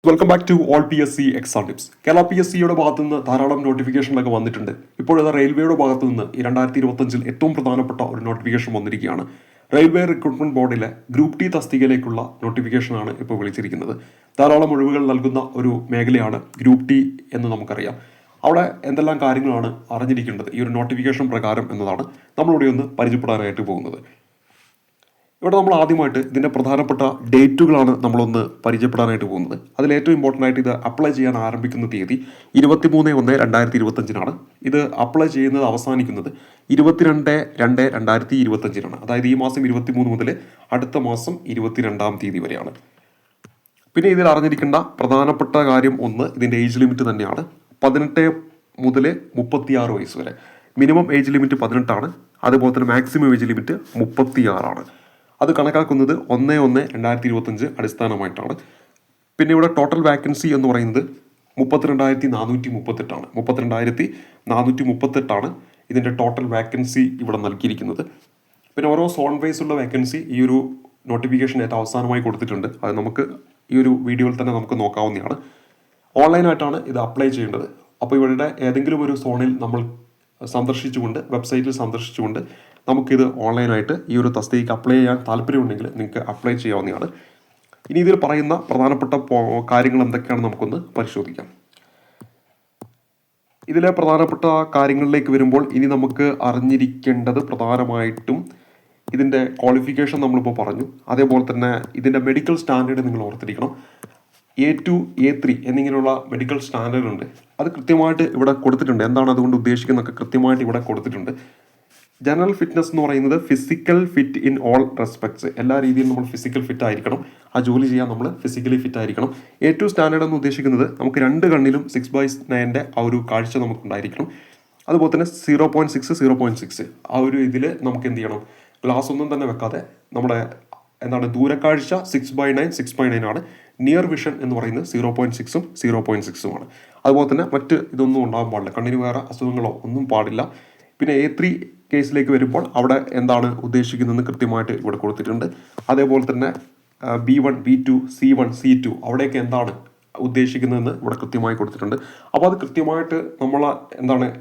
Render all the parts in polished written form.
Welcome back to all P S C exam tips. Kerala P S സിയുടെ ഭാഗത്തു നിന്ന് ധാരാളം നോട്ടിഫിക്കേഷനൊക്കെ വന്നിട്ടുണ്ട്. ഇപ്പോഴത് റെയിൽവേയുടെ ഭാഗത്തു നിന്ന് ഈ 2025 ഏറ്റവും പ്രധാനപ്പെട്ട ഒരു നോട്ടിഫിക്കേഷൻ വന്നിരിക്കുകയാണ്. റെയിൽവേ റിക്രൂട്ട്മെന്റ് ബോർഡിലെ ഗ്രൂപ്പ് ടി തസ്തികയിലേക്കുള്ള നോട്ടിഫിക്കേഷനാണ് ഇപ്പോൾ വിളിച്ചിരിക്കുന്നത്. ധാരാളം ഒഴിവുകൾ നൽകുന്ന ഒരു മേഖലയാണ് ഗ്രൂപ്പ് ടി എന്ന് നമുക്കറിയാം. അവിടെ എന്തെല്ലാം കാര്യങ്ങളാണ് അറിഞ്ഞിരിക്കേണ്ടത് ഈ ഒരു നോട്ടിഫിക്കേഷൻ പ്രകാരം എന്നതാണ് നമ്മളിവിടെ ഒന്ന് പരിചയപ്പെടാനായിട്ട് പോകുന്നത്. ഇവിടെ നമ്മൾ ആദ്യമായിട്ട് ഇതിൻ്റെ പ്രധാനപ്പെട്ട ഡേറ്റുകളാണ് നമ്മളൊന്ന് പരിചയപ്പെടാനായിട്ട് പോകുന്നത്. അതിൽ ഏറ്റവും ഇമ്പോർട്ടൻ്റ് ആയിട്ട് ഇത് അപ്ലൈ ചെയ്യാൻ ആരംഭിക്കുന്ന തീയതി 23/1/2025 ഇത് അപ്ലൈ ചെയ്യുന്നത് അവസാനിക്കുന്നത് 22/2/2025 അതായത് ഈ മാസം 23 മുതൽ അടുത്ത മാസം 22 തീയതി വരെയാണ്. പിന്നെ ഇതിൽ അറിഞ്ഞിരിക്കേണ്ട പ്രധാനപ്പെട്ട കാര്യം ഒന്ന് ഇതിൻ്റെ ഏജ് ലിമിറ്റ് തന്നെയാണ്. 18 മുതൽ 36 വയസ്സ് വരെ. മിനിമം ഏജ് ലിമിറ്റ് 18 അതുപോലെ തന്നെ മാക്സിമം ഏജ് ലിമിറ്റ് 36 അത് കണക്കാക്കുന്നത് 1/1/2025 അടിസ്ഥാനമായിട്ടാണ്. പിന്നെ ഇവിടെ ടോട്ടൽ വാക്കൻസി എന്ന് പറയുന്നത് 32,438 32,438 ഇതിൻ്റെ ടോട്ടൽ വാക്കൻസി ഇവിടെ നൽകിയിരിക്കുന്നത്. പിന്നെ ഓരോ സോൺ വൈസ് ഉള്ള വാക്കൻസി ഈ ഒരു നോട്ടിഫിക്കേഷൻ ഏറ്റവും അവസാനമായി കൊടുത്തിട്ടുണ്ട്. അത് നമുക്ക് ഈ ഒരു വീഡിയോയിൽ തന്നെ നമുക്ക് നോക്കാവുന്നതാണ്. ഓൺലൈനായിട്ടാണ് ഇത് അപ്ലൈ ചെയ്യേണ്ടത്. അപ്പോൾ ഇവരുടെ ഏതെങ്കിലും ഒരു സോണിൽ നമ്മൾ സന്ദർശിച്ചുകൊണ്ട് വെബ്സൈറ്റിൽ സന്ദർശിച്ചുകൊണ്ട് നമുക്കിത് ഓൺലൈനായിട്ട് ഈ ഒരു തസ്തികയ്ക്ക് അപ്ലൈ ചെയ്യാൻ താല്പര്യമുണ്ടെങ്കിൽ നിങ്ങൾക്ക് അപ്ലൈ ചെയ്യാവുന്നതാണ്. ഇനി ഇതിൽ പറയുന്ന പ്രധാനപ്പെട്ട കാര്യങ്ങൾ എന്തൊക്കെയാണ് നമുക്കൊന്ന് പരിശോധിക്കാം. ഇതിലെ പ്രധാനപ്പെട്ട കാര്യങ്ങളിലേക്ക് വരുമ്പോൾ ഇനി നമുക്ക് അറിഞ്ഞിരിക്കേണ്ടത് പ്രധാനമായിട്ടും ഇതിൻ്റെ ക്വാളിഫിക്കേഷൻ നമ്മളിപ്പോൾ പറഞ്ഞു. അതേപോലെ തന്നെ ഇതിൻ്റെ മെഡിക്കൽ സ്റ്റാൻഡേർഡ് നിങ്ങൾ ഓർത്തിരിക്കണം. A2, A3 എന്നിങ്ങനെയുള്ള മെഡിക്കൽ സ്റ്റാൻഡേർഡ് ഉണ്ട്. അത് കൃത്യമായിട്ട് ഇവിടെ കൊടുത്തിട്ടുണ്ട്. എന്താണ് അതുകൊണ്ട് ഉദ്ദേശിക്കുന്നതൊക്കെ കൃത്യമായിട്ട് ഇവിടെ കൊടുത്തിട്ടുണ്ട്. ജനറൽ ഫിറ്റ്നസ് എന്ന് പറയുന്നത് physical fit in all respects. എല്ലാ രീതിയിലും നമ്മൾ ഫിസിക്കൽ ഫിറ്റ് ആയിരിക്കണം. ആ ജോലി ചെയ്യാൻ നമ്മൾ ഫിസിക്കലി ഫിറ്റ് ആയിരിക്കണം. A2 സ്റ്റാൻഡേർഡ് എന്ന് ഉദ്ദേശിക്കുന്നത് നമുക്ക് 2 കണ്ണിലും 6/9 ആ ഒരു കാഴ്ച നമുക്കുണ്ടായിരിക്കണം. അതുപോലെ തന്നെ 0.6 ആ ഒരു ഇതിൽ നമുക്ക് എന്ത് ചെയ്യണം, ഗ്ലാസ് ഒന്നും തന്നെ വെക്കാതെ നമ്മുടെ ദൂരക്കാഴ്ച 6/9 നിയർ വിഷൻ എന്ന് പറയുന്നത് 0.6 0.6 അതുപോലെ തന്നെ മറ്റ് ഇതൊന്നും ഉണ്ടാകാൻ പാടില്ല. കണ്ണിന് വേറെ അസുഖങ്ങളോ ഒന്നും പാടില്ല. പിന്നെ A3 കേസിലേക്ക് വരുമ്പോൾ അവിടെ എന്താണ് ഉദ്ദേശിക്കുന്നതെന്ന് കൃത്യമായിട്ട് ഇവിടെ കൊടുത്തിട്ടുണ്ട്. അതേപോലെ തന്നെ B1, B2, C1, C2 അവിടെയൊക്കെ എന്താണ് ഉദ്ദേശിക്കുന്നതെന്ന് ഇവിടെ കൃത്യമായി കൊടുത്തിട്ടുണ്ട്. അപ്പോൾ അത് കൃത്യമായിട്ട് നമ്മൾ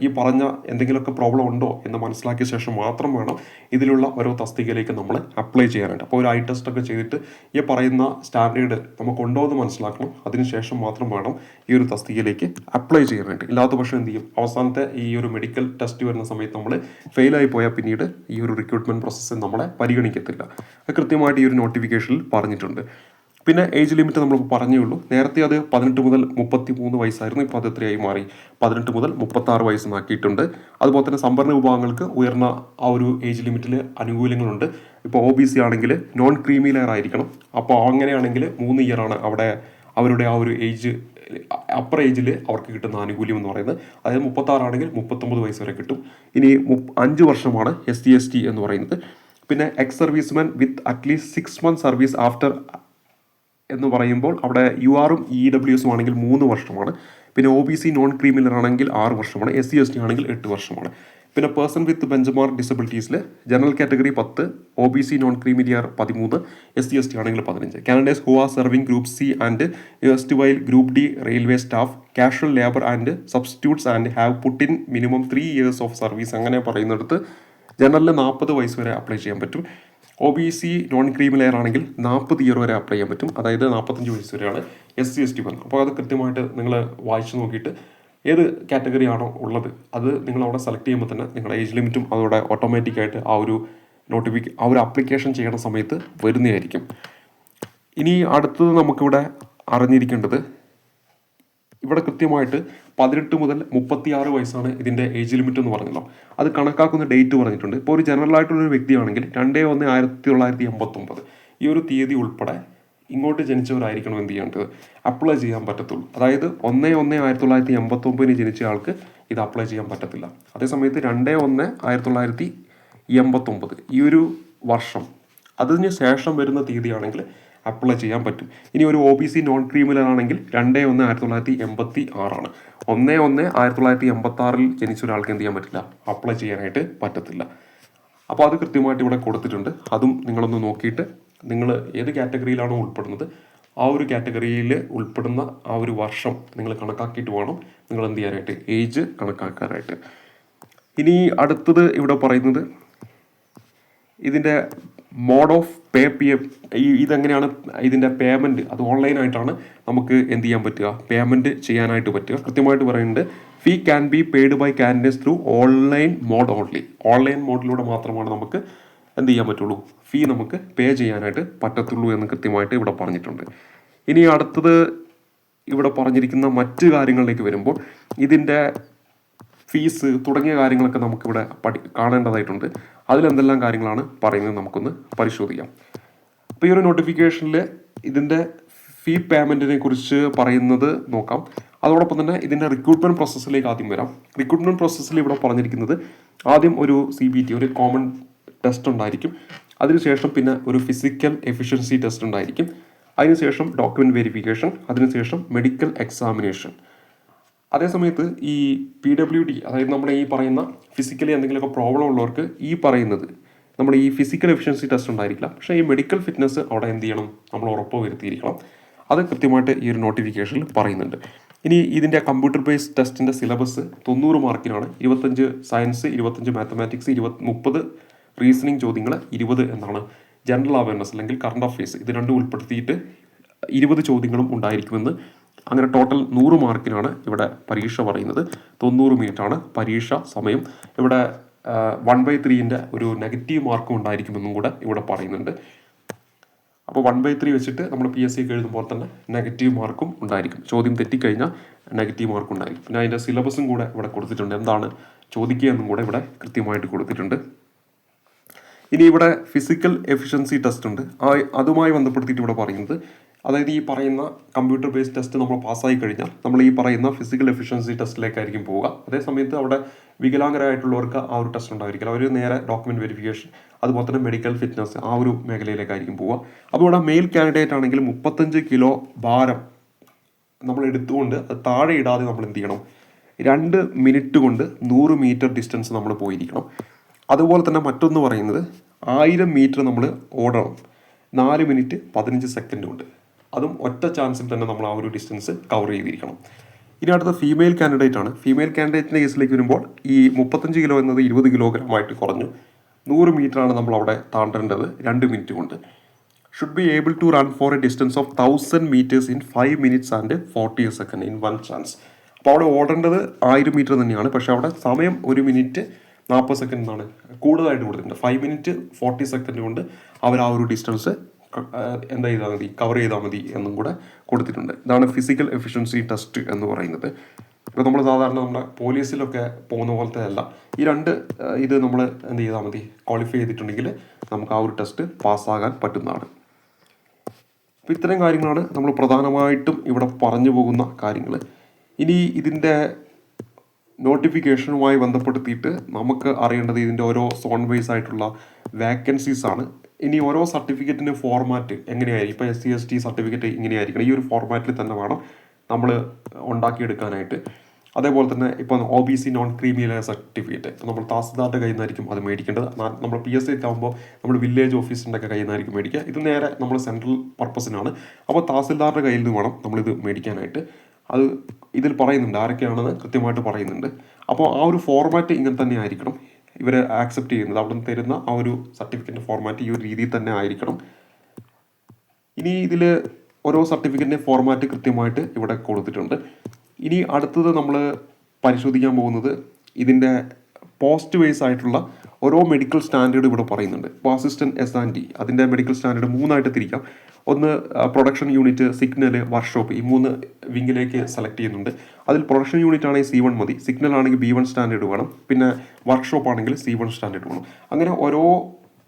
ഈ പറഞ്ഞ എന്തെങ്കിലുമൊക്കെ പ്രോബ്ലം ഉണ്ടോ എന്ന് മനസ്സിലാക്കിയ ശേഷം മാത്രം വേണം ഇതിലുള്ള ഓരോ തസ്തികയിലേക്ക് നമ്മൾ അപ്ലൈ ചെയ്യാനായിട്ട്. അപ്പോൾ ഒരു ഐ ടെസ്റ്റ് ഒക്കെ ചെയ്തിട്ട് ഈ പറയുന്ന സ്റ്റാൻഡേർഡ് നമുക്കുണ്ടോ എന്ന് മനസ്സിലാക്കണം. അതിനുശേഷം മാത്രം വേണം ഈ ഒരു തസ്തികയിലേക്ക് അപ്ലൈ ചെയ്യാനായിട്ട്. ഇല്ലാത്ത പക്ഷം എന്ത് ചെയ്യും, അവസാനത്തെ ഈ ഒരു മെഡിക്കൽ ടെസ്റ്റ് വരുന്ന സമയത്ത് നമ്മൾ ഫെയിലായി പോയാൽ പിന്നീട് ഈ ഒരു റിക്രൂട്ട്മെന്റ് പ്രോസസ്സ് നമ്മളെ പരിഗണിക്കത്തില്ല. അത് കൃത്യമായിട്ട് ഈ ഒരു നോട്ടിഫിക്കേഷനിൽ പറഞ്ഞിട്ടുണ്ട്. പിന്നെ ഏജ് ലിമിറ്റ് നമ്മൾ പറഞ്ഞേ ഉള്ളൂ. നേരത്തെ അത് 18 മുതൽ 33 വയസ്സായിരുന്നു. ഇപ്പോൾ അത് എത്രയായി മാറി, 18 മുതൽ 36 വയസ്സാക്കിയിട്ടുണ്ട്. അതുപോലെ തന്നെ സംവരണ വിഭാഗങ്ങൾക്ക് ഉയർന്ന ആ ഒരു ഏജ് ലിമിറ്റിൽ ആനുകൂല്യങ്ങളുണ്ട്. ഇപ്പോൾ OBC ആണെങ്കിൽ നോൺ ക്രീമി ലെയർ ആയിരിക്കണം. അപ്പോൾ അങ്ങനെയാണെങ്കിൽ 3 ഇയറാണ് അവിടെ അവരുടെ ആ ഒരു ഏജ് അപ്പർ ഏജിൽ അവർക്ക് കിട്ടുന്ന ആനുകൂല്യം എന്ന് പറയുന്നത്. അതായത് 36 ആണെങ്കിൽ 39 വയസ്സ് വരെ കിട്ടും. ഇനി 5 വർഷമാണ് SC/ST എന്ന് പറയുന്നത്. പിന്നെ എക്സ് സർവീസ്മാൻ വിത്ത് അറ്റ്ലീസ്റ്റ് 6 months സർവീസ് ആഫ്റ്റർ എന്ന് പറയുമ്പോൾ അവിടെ URഉം EWSഉം ആണെങ്കിൽ 3 വർഷമാണ്. പിന്നെ OBC നോൺ ക്രീമിലർ ആണെങ്കിൽ 6 വർഷമാണ്. SC/ST ആണെങ്കിൽ 8 വർഷമാണ്. പിന്നെ പേഴ്സൺ വിത്ത് ബെഞ്ച്മാർക്ക് ഡിസബിലിറ്റീസിൽ general category 10, OBC non creamy layer 13, SC/ST ആണെങ്കിൽ 15. Candidates who are serving group C and while group D railway staff, casual labour and substitutes and have put in minimum 3 years of service അങ്ങനെ പറയുന്നിടത്ത് ജനറലിൽ 40 വയസ്സ് വരെ apply ചെയ്യാൻ പറ്റും. OBC non creamy layer ആണെങ്കിൽ 40 year വരെ apply ചെയ്യാൻ പറ്റും. അതായത് 45 വയസ്സ് വരെയാണ് SC/ST വന്നത്. അപ്പോൾ അത് കൃത്യമായിട്ട് നിങ്ങൾ വായിച്ചു നോക്കിയിട്ട് ഏത് കാറ്റഗറി ആണോ ഉള്ളത് അത് നിങ്ങൾ അവിടെ സെലക്ട് ചെയ്യുമ്പോൾ തന്നെ നിങ്ങളുടെ ഏജ് ലിമിറ്റും അതോടെ ഓട്ടോമാറ്റിക്കായിട്ട് ആ ഒരു ആപ്ലിക്കേഷൻ ചെയ്യുന്ന സമയത്ത് വരുന്നതായിരിക്കും. ഇനി അടുത്തത് നമുക്കിവിടെ അറിഞ്ഞിരിക്കേണ്ടത്, ഇവിടെ കൃത്യമായിട്ട് 18 മുതൽ 36 വയസ്സാണ് ഇതിൻ്റെ ഏജ് ലിമിറ്റ് എന്ന് പറഞ്ഞല്ലോ. അത് കണക്കാക്കുന്ന ഡേറ്റ് പറഞ്ഞിട്ടുണ്ട്. ഇപ്പോൾ ഒരു ജനറൽ ആയിട്ടുള്ളൊരു വ്യക്തിയാണെങ്കിൽ 2/1/1989 ഈ ഒരു തീയതി ഉൾപ്പെടെ ഇങ്ങോട്ട് ജനിച്ചവരായിരിക്കണം എന്ത് ചെയ്യേണ്ടത്, അപ്ലൈ ചെയ്യാൻ പറ്റത്തുള്ളൂ. അതായത് 1/1/1989 ജനിച്ച ആൾക്ക് ഇത് അപ്ലൈ ചെയ്യാൻ പറ്റത്തില്ല. അതേസമയത്ത് 2/1/1989 ഈ ഒരു വർഷം അതിന് ശേഷം വരുന്ന തീയതിയാണെങ്കിൽ അപ്ലൈ ചെയ്യാൻ പറ്റും. ഇനി ഒരു OBC നോൺ ക്രീമിലർ ആണെങ്കിൽ 2/1/1986 1/1/1986 ജനിച്ച ഒരാൾക്ക് എന്ത് ചെയ്യാൻ പറ്റില്ല, അപ്ലൈ ചെയ്യാനായിട്ട് പറ്റത്തില്ല. അപ്പോൾ അത് കൃത്യമായിട്ട് ഇവിടെ കൊടുത്തിട്ടുണ്ട്. അതും നിങ്ങളൊന്ന് നോക്കിയിട്ട് നിങ്ങൾ ഏത് കാറ്റഗറിയിലാണോ ഉൾപ്പെടുന്നത് ആ ഒരു കാറ്റഗറിയിൽ ഉൾപ്പെടുന്ന ആ ഒരു വർഷം നിങ്ങൾ കണക്കാക്കിയിട്ട് വേണം നിങ്ങൾ എന്ത് ചെയ്യാനായിട്ട്, ഏജ് കണക്കാക്കാനായിട്ട്. ഇനി അടുത്തത് ഇവിടെ പറയുന്നത് ഇതിൻ്റെ മോഡ് ഓഫ് ഇതെങ്ങനെയാണ് ഇതിൻ്റെ പേയ്മെൻറ്റ്, അത് ഓൺലൈനായിട്ടാണ് നമുക്ക് എന്ത് ചെയ്യാൻ പറ്റുക, പേയ്മെൻറ്റ് ചെയ്യാനായിട്ട് പറ്റുക. കൃത്യമായിട്ട് പറയുന്നുണ്ട്, fee can be paid by candidates through online mode only. Online മോഡിലൂടെ മാത്രമാണ് നമുക്ക് എന്ത് ചെയ്യാൻ പറ്റുള്ളൂ, ഫീ നമുക്ക് പേ ചെയ്യാനായിട്ട് പറ്റത്തുള്ളൂ എന്ന് കൃത്യമായിട്ട് ഇവിടെ പറഞ്ഞിട്ടുണ്ട്. ഇനി അടുത്തത് ഇവിടെ പറഞ്ഞിരിക്കുന്ന മറ്റ് കാര്യങ്ങളിലേക്ക് വരുമ്പോൾ ഇതിൻ്റെ ഫീസ് തുടങ്ങിയ കാര്യങ്ങളൊക്കെ നമുക്കിവിടെ കാണേണ്ടതായിട്ടുണ്ട്. അതിലെന്തെല്ലാം കാര്യങ്ങളാണ് പറയുന്നത് നമുക്കൊന്ന് പരിശോധിക്കാം. അപ്പോൾ ഈ ഒരു നോട്ടിഫിക്കേഷനിൽ ഇതിൻ്റെ ഫീ പേയ്മെൻറ്റിനെ കുറിച്ച് പറയുന്നത് നോക്കാം. അതോടൊപ്പം തന്നെ ഇതിൻ്റെ റിക്രൂട്ട്മെൻറ്റ് പ്രോസസ്സിലേക്ക് ആദ്യം വരാം. റിക്രൂട്ട്മെൻറ്റ് പ്രോസസ്സിൽ ഇവിടെ പറഞ്ഞിരിക്കുന്നത് ആദ്യം ഒരു CBT, ഒരു കോമൺ ടെസ്റ്റ് ഉണ്ടായിരിക്കും. അതിനുശേഷം പിന്നെ ഒരു ഫിസിക്കൽ എഫിഷ്യൻസി ടെസ്റ്റ് ഉണ്ടായിരിക്കും. അതിനുശേഷം ഡോക്യുമെൻറ്റ് വെരിഫിക്കേഷൻ, അതിനുശേഷം മെഡിക്കൽ എക്സാമിനേഷൻ. അതേസമയത്ത് ഈ PWD, അതായത് നമ്മുടെ ഈ പറയുന്ന ഫിസിക്കലി എന്തെങ്കിലുമൊക്കെ പ്രോബ്ലം ഉള്ളവർക്ക് ഈ പറയുന്നത് നമ്മുടെ ഈ ഫിസിക്കൽ എഫിഷ്യൻസി ടെസ്റ്റ് ഉണ്ടായിരിക്കില്ല. പക്ഷേ ഈ മെഡിക്കൽ ഫിറ്റ്നസ് അവിടെ എന്ത് ചെയ്യണം, നമ്മൾ ഉറപ്പ് വരുത്തിയിരിക്കണം. അത് കൃത്യമായിട്ട് ഈ ഒരു നോട്ടിഫിക്കേഷനിൽ പറയുന്നുണ്ട്. ഇനി ഇതിൻ്റെ കമ്പ്യൂട്ടർ ബേസ്ഡ് ടെസ്റ്റിൻ്റെ സിലബസ് 90 മാർക്കിനാണ്. 25 സയൻസ്, 25 മാത്തമാറ്റിക്സ്, 30 റീസണിങ് ചോദ്യങ്ങൾ, 20 എന്താണ് ജനറൽ അവയർനെസ് അല്ലെങ്കിൽ കറണ്ട് അഫയേഴ്സ്. ഇത് രണ്ടും ഉൾപ്പെടുത്തിയിട്ട് 20 ചോദ്യങ്ങളും ഉണ്ടായിരിക്കുമെന്ന്. അങ്ങനെ ടോട്ടൽ 100 മാർക്കിനാണ് ഇവിടെ പരീക്ഷ പറയുന്നത്. 90 മിനിറ്റാണ് പരീക്ഷ സമയം. ഇവിടെ 1/3 ഒരു നെഗറ്റീവ് മാർക്കും ഉണ്ടായിരിക്കുമെന്നും കൂടെ ഇവിടെ പറയുന്നുണ്ട്. അപ്പോൾ 1/3 വെച്ചിട്ട് നമ്മൾ PSC ഒക്കെ എഴുതുമ്പോൾ തന്നെ നെഗറ്റീവ് മാർക്കും ഉണ്ടായിരിക്കും. ചോദ്യം തെറ്റിക്കഴിഞ്ഞാൽ നെഗറ്റീവ് മാർക്കും ഉണ്ടായിരിക്കും. പിന്നെ അതിൻ്റെ സിലബസും കൂടെ ഇവിടെ കൊടുത്തിട്ടുണ്ട്, എന്താണ് ചോദിക്കുക എന്നും കൂടെ ഇവിടെ കൃത്യമായിട്ട് കൊടുത്തിട്ടുണ്ട്. ഇനി ഇവിടെ ഫിസിക്കൽ എഫിഷ്യൻസി ടെസ്റ്റ് ഉണ്ട്. അതുമായി ബന്ധപ്പെടുത്തിയിട്ട് ഇവിടെ പറയുന്നത്, അതായത് ഈ പറയുന്ന കമ്പ്യൂട്ടർ ബേസ്ഡ് ടെസ്റ്റ് നമ്മൾ പാസ്സായി കഴിഞ്ഞാൽ നമ്മൾ ഈ പറയുന്ന ഫിസിക്കൽ എഫിഷ്യൻസി ടെസ്റ്റിലേക്കായിരിക്കും പോവുക. അതേ സമയത്ത് അവിടെ വികലാംഗരായിട്ടുള്ളവർക്ക് ആ ഒരു ടെസ്റ്റ് ഉണ്ടായിരിക്കില്ല. അവർ നേരെ ഡോക്യുമെൻറ്റ് വെരിഫിക്കേഷൻ, അതുപോലെ തന്നെ മെഡിക്കൽ ഫിറ്റ്നസ്, ആ ഒരു മേഖലയിലേക്കായിരിക്കും പോവുക. അപ്പോൾ ഇവിടെ മെയിൽ കാൻഡിഡേറ്റ് ആണെങ്കിൽ 35 കിലോ ഭാരം നമ്മൾ എടുത്തുകൊണ്ട് അത് താഴെ ഇടാതെ നമ്മൾ എന്ത് ചെയ്യണം, 2 മിനിറ്റ് കൊണ്ട് 100 മീറ്റർ ഡിസ്റ്റൻസ് നമ്മൾ പോയിരിക്കണം. അതുപോലെ തന്നെ മറ്റൊന്ന് പറയുന്നത് 1000 മീറ്റർ നമ്മൾ ഓടണം 4 മിനിറ്റ് 15 സെക്കൻഡ് കൊണ്ട്. അതും ഒറ്റ ചാൻസിൽ തന്നെ നമ്മൾ ആ ഒരു ഡിസ്റ്റൻസ് കവർ ചെയ്തിരിക്കണം. ഇനി അടുത്ത ഫീമെയിൽ കാൻഡിഡേറ്റ് ആണ്. ഫീമെയിൽ കാൻഡിഡേറ്റിൻ്റെ കേസിലേക്ക് വരുമ്പോൾ ഈ 35 കിലോ എന്നത് 20 കിലോഗ്രാമായിട്ട് കുറഞ്ഞു. 100 മീറ്ററാണ് നമ്മൾ അവിടെ താണ്ടേണ്ടത് 2 മിനിറ്റ് കൊണ്ട്. Should be able to run for a distance of 1000 meters in 5 minutes and 40 second in 1 chance. അപ്പോൾ അവിടെ ഓടേണ്ടത് 1000 മീറ്റർ തന്നെയാണ്. പക്ഷേ അവിടെ സമയം 1 മിനിറ്റ് 40 സെക്കൻഡ് എന്നാണ് കൂടുതലായിട്ട് കൊടുത്തിട്ടുണ്ട്. 5 മിനിറ്റ് 40 സെക്കൻഡ് കൊണ്ട് അവർ ആ ഒരു ഡിസ്റ്റൻസ് എന്താ ചെയ്താൽ മതി, കവർ ചെയ്താൽ മതി എന്നും കൂടെ കൊടുത്തിട്ടുണ്ട്. ഇതാണ് ഫിസിക്കൽ എഫിഷ്യൻസി ടെസ്റ്റ് എന്ന് പറയുന്നത്. ഇപ്പോൾ നമ്മൾ സാധാരണ നമ്മുടെ പോലീസിലൊക്കെ പോകുന്ന പോലത്തെ അല്ല. ഈ ഇത് നമ്മൾ എന്ത് ചെയ്താൽ മതി, ക്വാളിഫൈ ചെയ്തിട്ടുണ്ടെങ്കിൽ നമുക്ക് ആ ഒരു ടെസ്റ്റ് പാസ്സാകാൻ പറ്റുന്നതാണ്. അപ്പോൾ ഇത്തരം കാര്യങ്ങളാണ് നമ്മൾ പ്രധാനമായിട്ടും ഇവിടെ പറഞ്ഞു പോകുന്ന കാര്യങ്ങൾ. ഇനി ഇതിൻ്റെ നോട്ടിഫിക്കേഷനുമായി ബന്ധപ്പെടുത്തിയിട്ട് നമുക്ക് അറിയേണ്ടത് ഇതിൻ്റെ ഓരോ സോൺ വൈസ് ആയിട്ടുള്ള വാക്കൻസീസ് ആണ്. ഇനി ഓരോ സർട്ടിഫിക്കറ്റിൻ്റെ ഫോർമാറ്റ് എങ്ങനെയായിരിക്കും, ഇപ്പോൾ SC/ST സർട്ടിഫിക്കറ്റ് ഇങ്ങനെയായിരിക്കണം, ഈ ഒരു ഫോർമാറ്റിൽ തന്നെ വേണം നമ്മൾ ഉണ്ടാക്കിയെടുക്കാനായിട്ട്. അതേപോലെ തന്നെ ഇപ്പോൾ OBC non creamy layer certificate ഇപ്പോൾ നമ്മൾ തഹസിൽദാരുടെ കയ്യിൽ നിന്നായിരിക്കും അത് മേടിക്കേണ്ടത്. നമ്മൾ PSC ആകുമ്പോൾ നമ്മൾ വില്ലേജ് ഓഫീസിൻ്റെ ഒക്കെ കയ്യിൽ നിന്നായിരിക്കും മേടിക്കുക. ഇത് നേരെ നമ്മൾ സെൻട്രൽ പർപ്പസിനാണ്. അപ്പോൾ തഹസിൽദാരുടെ കയ്യിൽ നിന്ന് വേണം നമ്മളിത് മേടിക്കാനായിട്ട്. അത് ഇതിൽ പറയുന്നുണ്ട്, ആരൊക്കെയാണെന്ന് കൃത്യമായിട്ട് പറയുന്നുണ്ട്. അപ്പോൾ ആ ഒരു ഫോർമാറ്റ് ഇങ്ങനെ തന്നെ ആയിരിക്കണം ഇവർ ആക്സെപ്റ്റ് ചെയ്യുന്നത്. അവിടെ നിന്ന് തരുന്ന ആ ഒരു സർട്ടിഫിക്കറ്റിൻ്റെ ഫോർമാറ്റ് ഈ ഒരു രീതിയിൽ തന്നെ ആയിരിക്കണം. ഇനി ഇതിൽ ഓരോ സർട്ടിഫിക്കറ്റിൻ്റെ ഫോർമാറ്റ് കൃത്യമായിട്ട് ഇവിടെ കൊടുത്തിട്ടുണ്ട്. ഇനി അടുത്തത് നമ്മൾ പരിശോധിക്കാൻ പോകുന്നത് ഇതിൻ്റെ പോസ്റ്റ് വൈസ് ആയിട്ടുള്ള ഓരോ മെഡിക്കൽ സ്റ്റാൻഡേർഡ് ഇവിടെ പറയുന്നുണ്ട്. ഇപ്പോൾ അസിസ്റ്റൻറ്റ് S&T അതിൻ്റെ മെഡിക്കൽ സ്റ്റാൻഡേർഡ് 3 തിരിക്കാം. ഒന്ന് പ്രൊഡക്ഷൻ യൂണിറ്റ്, സിഗ്നൽ, വർക്ക്ഷോപ്പ്, ഈ 3 വിങ്ങിലേക്ക് സെലക്ട് ചെയ്യുന്നുണ്ട്. അതിൽ പ്രൊഡക്ഷൻ യൂണിറ്റ് ആണെങ്കിൽ C1 മതി, സിഗ്നൽ ആണെങ്കിൽ B1 സ്റ്റാൻഡേർഡ് വേണം, പിന്നെ വർക്ക്ഷോപ്പ് ആണെങ്കിൽ C1 സ്റ്റാൻഡേർഡ് വേണം. അങ്ങനെ ഓരോ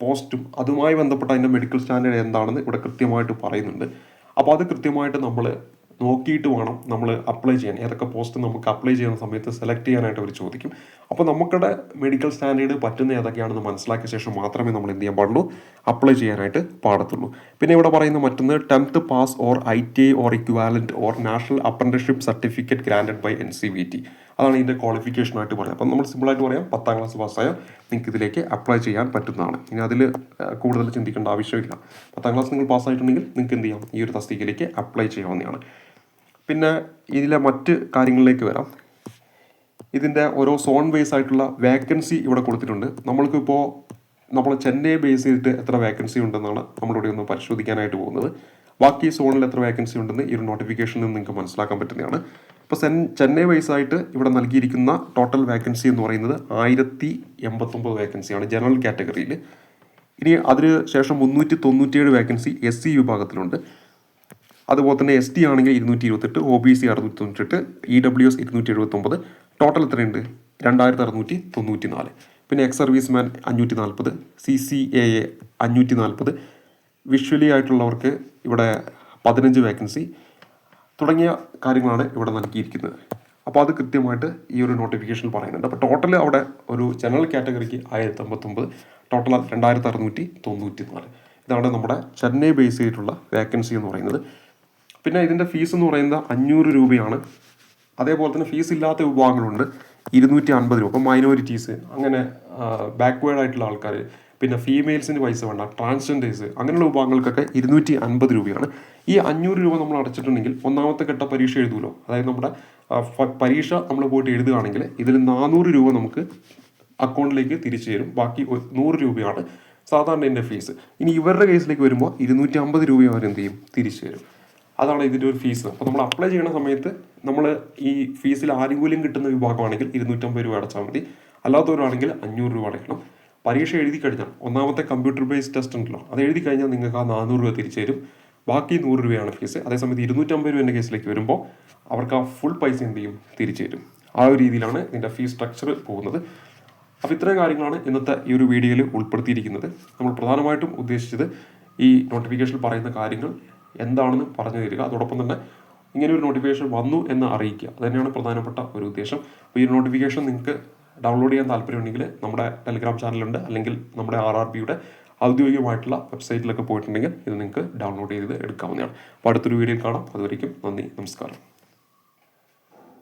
പോസ്റ്റും അതുമായി ബന്ധപ്പെട്ട അതിൻ്റെ മെഡിക്കൽ സ്റ്റാൻഡേർഡ് എന്താണെന്ന് ഇവിടെ കൃത്യമായിട്ട് പറയുന്നുണ്ട്. അപ്പോൾ അത് കൃത്യമായിട്ട് നമ്മൾ നോക്കിയിട്ട് വേണം നമ്മൾ അപ്ലൈ ചെയ്യാൻ. ഏതൊക്കെ പോസ്റ്റ് നമുക്ക് അപ്ലൈ ചെയ്യുന്ന സമയത്ത് സെലക്ട് ചെയ്യാനായിട്ട് അവർ ചോദിക്കും. അപ്പോൾ നമുക്കിടെ മെഡിക്കൽ സ്റ്റാൻഡേർഡ് പറ്റുന്ന ഏതൊക്കെയാണെന്ന് മനസ്സിലാക്കിയ ശേഷം മാത്രമേ നമ്മൾ എന്ത് ചെയ്യാൻ പാടുള്ളൂ, അപ്ലൈ ചെയ്യാനായിട്ട് പാടത്തുള്ളൂ. പിന്നെ ഇവിടെ പറയുന്ന മറ്റൊന്ന് 10th pass or ITI or equivalent or national apprenticeship certificate granted by NCVT. അതാണ് ഇതിൻ്റെ ക്വാളിഫിക്കേഷനായിട്ട് പറയുന്നത്. അപ്പം നമ്മൾ സിമ്പിളായിട്ട് പറയാം, 10ാം ക്ലാസ് പാസ്സായാൽ നിങ്ങൾക്ക് ഇതിലേക്ക് അപ്ലൈ ചെയ്യാൻ പറ്റുന്നതാണ്. ഇനി അതിൽ കൂടുതൽ ചിന്തിക്കേണ്ട ആവശ്യമില്ല. 10ാം ക്ലാസ് നിങ്ങൾ പാസ്സായിട്ടുണ്ടെങ്കിൽ നിങ്ങൾക്ക് എന്ത് ചെയ്യാം, ഈ ഒരു തസ്തികയിലേക്ക് അപ്ലൈ ചെയ്യാവുന്നതാണ്. പിന്നെ ഇതിലെ മറ്റ് കാര്യങ്ങളിലേക്ക് വരാം. ഇതിൻ്റെ ഓരോ സോൺ ബേസ് ആയിട്ടുള്ള വേക്കൻസി ഇവിടെ കൊടുത്തിട്ടുണ്ട്. നമ്മൾക്കിപ്പോൾ നമ്മൾ ചെന്നൈ ബേസ് ചെയ്തിട്ട് എത്ര വേക്കൻസി ഉണ്ടെന്നാണ് നമ്മളിവിടെ ഒന്ന് പരിശോധിക്കാനായിട്ട് പോകുന്നത്. ബാക്കി സോണിൽ എത്ര വേക്കൻസി ഉണ്ടെന്ന് ഈ ഒരു നോട്ടിഫിക്കേഷനിൽ നിന്ന് നിങ്ങൾക്ക് മനസ്സിലാക്കാൻ പറ്റുന്നതാണ്. ഇപ്പോൾ ചെന്നൈ ബേസ് ആയിട്ട് ഇവിടെ നൽകിയിരിക്കുന്ന ടോട്ടൽ വേക്കൻസി എന്ന് പറയുന്നത് 1089 വേക്കൻസിയാണ് ജനറൽ കാറ്റഗറിയിൽ. ഇനി അതിന് ശേഷം 397 വേക്കൻസി SC വിഭാഗത്തിലുണ്ട്. അതുപോലെ തന്നെ ST ആണെങ്കിൽ 228, OBC 698, EWS 279. ടോട്ടൽ എത്രയുണ്ട്? 2694. പിന്നെ എക്സ് സർവീസ്മാൻ 540, CCAA 540, വിഷ്വലി ആയിട്ടുള്ളവർക്ക് ഇവിടെ 15 വേക്കൻസി തുടങ്ങിയ കാര്യങ്ങളാണ് ഇവിടെ നൽകിയിരിക്കുന്നത്. അപ്പോൾ അത് കൃത്യമായിട്ട് ഈ ഒരു നോട്ടിഫിക്കേഷനിൽ പറയുന്നുണ്ട്. അപ്പോൾ ടോട്ടൽ അവിടെ ഒരു ജനറൽ കാറ്റഗറിക്ക് 1059, ടോട്ടൽ 2694. ഇതാണ് നമ്മുടെ ചെന്നൈ ബേസ് ചെയ്തിട്ടുള്ള വേക്കൻസി എന്ന് പറയുന്നത്. പിന്നെ ഇതിൻ്റെ ഫീസ് എന്ന് പറയുന്നത് 500 രൂപയാണ്. അതേപോലെ തന്നെ ഫീസ് ഇല്ലാത്ത വിഭാഗങ്ങളുണ്ട്, 250 രൂപ. അപ്പോൾ മൈനോറിറ്റീസ്, അങ്ങനെ ബാക്ക്വേർഡ് ആയിട്ടുള്ള ആൾക്കാർ, പിന്നെ ഫീമെയിൽസിന് പൈസ വേണ്ട, ട്രാൻസ്ജെൻഡേഴ്സ്, അങ്ങനെയുള്ള വിഭാഗങ്ങൾക്കൊക്കെ 250 രൂപയാണ്. ഈ 500 രൂപ നമ്മൾ അടച്ചിട്ടുണ്ടെങ്കിൽ ഒന്നാമത്തെ ഘട്ട പരീക്ഷ എഴുതുമല്ലോ, അതായത് നമ്മുടെ പരീക്ഷ നമ്മൾ പോയിട്ട് എഴുതുകയാണെങ്കിൽ ഇതിൽ 400 രൂപ നമുക്ക് അക്കൗണ്ടിലേക്ക് തിരിച്ചു തരും. ബാക്കി 100 രൂപയാണ് സാധാരണ ഇതിൻ്റെ ഫീസ്. ഇനി ഇവരുടെ കേസിലേക്ക് വരുമ്പോൾ 250 രൂപ അവർ എന്ത് ചെയ്യും, തിരിച്ചു തരും. അതാണ് ഇതിൻ്റെ ഒരു ഫീസ്. അപ്പോൾ നമ്മൾ അപ്ലൈ ചെയ്യുന്ന സമയത്ത് നമ്മൾ ഈ ഫീസിൽ ആനുകൂല്യം കിട്ടുന്ന വിഭാഗമാണെങ്കിൽ 250 രൂപ അടച്ചാൽ മതി. അല്ലാത്തവരാണെങ്കിൽ 500 രൂപ അടയ്ക്കണം. പരീക്ഷ എഴുതി കഴിഞ്ഞാൽ ഒന്നാമത്തെ കമ്പ്യൂട്ടർ ബേസ്ഡ് ടെസ്റ്റ് ഉണ്ടല്ലോ, അത് എഴുതി കഴിഞ്ഞാൽ നിങ്ങൾക്ക് ആ 400 രൂപ തിരിച്ചു തരും. ബാക്കി 100 രൂപയാണ് ഫീസ്. അതേസമയത്ത് 250 രൂപേൻ്റെ കേസിലേക്ക് വരുമ്പോൾ അവർക്ക് ആ ഫുൾ പൈസ എന്ത് ചെയ്യും, തിരിച്ചു തരും. ആ ഒരു രീതിയിലാണ് ഇതിൻ്റെ ഫീസ് സ്ട്രക്ചർ പോകുന്നത്. അപ്പോൾ ഇത്രയും കാര്യങ്ങളാണ് ഇന്നത്തെ ഈ ഒരു വീഡിയോയിൽ ഉൾപ്പെടുത്തിയിരിക്കുന്നത്. നമ്മൾ പ്രധാനമായിട്ടും ഉദ്ദേശിച്ചത് ഈ നോട്ടിഫിക്കേഷനിൽ പറയുന്ന കാര്യങ്ങൾ എന്താണെന്ന് പറഞ്ഞു തരിക, അതോടൊപ്പം തന്നെ ഇങ്ങനെ ഒരു നോട്ടിഫിക്കേഷൻ വന്നു എന്ന് അറിയിക്കുക. അത് തന്നെയാണ് പ്രധാനപ്പെട്ട ഒരു ഉദ്ദേശം. അപ്പോൾ ഈ ഒരു നോട്ടിഫിക്കേഷൻ നിങ്ങൾക്ക് ഡൗൺലോഡ് ചെയ്യാൻ താല്പര്യമുണ്ടെങ്കിൽ നമ്മുടെ ടെലിഗ്രാം ചാനലുണ്ട്, അല്ലെങ്കിൽ നമ്മുടെ RRBയുടെ ഔദ്യോഗികമായിട്ടുള്ള വെബ്സൈറ്റിലൊക്കെ പോയിട്ടുണ്ടെങ്കിൽ ഇത് നിങ്ങൾക്ക് ഡൗൺലോഡ് ചെയ്ത് എടുക്കാവുന്നതാണ്. അപ്പോൾ അടുത്തൊരു വീഡിയോയിൽ കാണാം. അതുവരേക്കും നന്ദി, നമസ്കാരം.